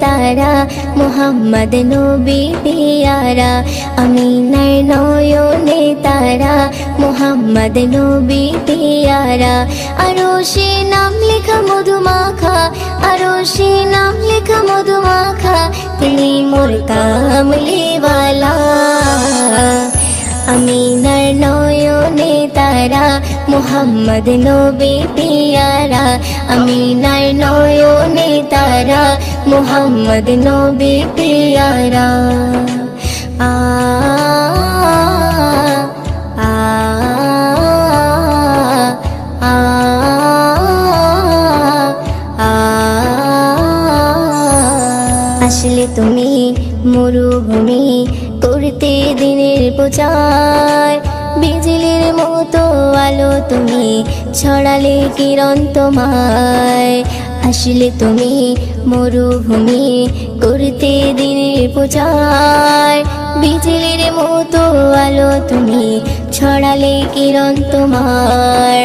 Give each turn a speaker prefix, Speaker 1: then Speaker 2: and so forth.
Speaker 1: তারা মুহাম্মদ নবী পিয়ারা আমিনার নয়নে তারা মুহাম্মদ নবী পিয়ারা আরশে নাম লেখা মধুমাখা আরশে নাম লেখা মধুমাখা তিনি মোর কামলিওয়ালা আমিনার নয়নে তারা মুহাম্মদ নবী পিয়ারা আমিনার নয়নে তারা মুহাম্মদ নবী পিয়ারা আ আ আ আ আসলে তুমি মরুভূমি করতে দিনের প্রচার বিজলির মতো আলো তুমি ছড়ালে কিরণ তোমায় আসলে তুমি মরুভূমি করতে দিনের প্রচার বিজলির মতো আলো তুমি ছড়ালে কিরণ তোমার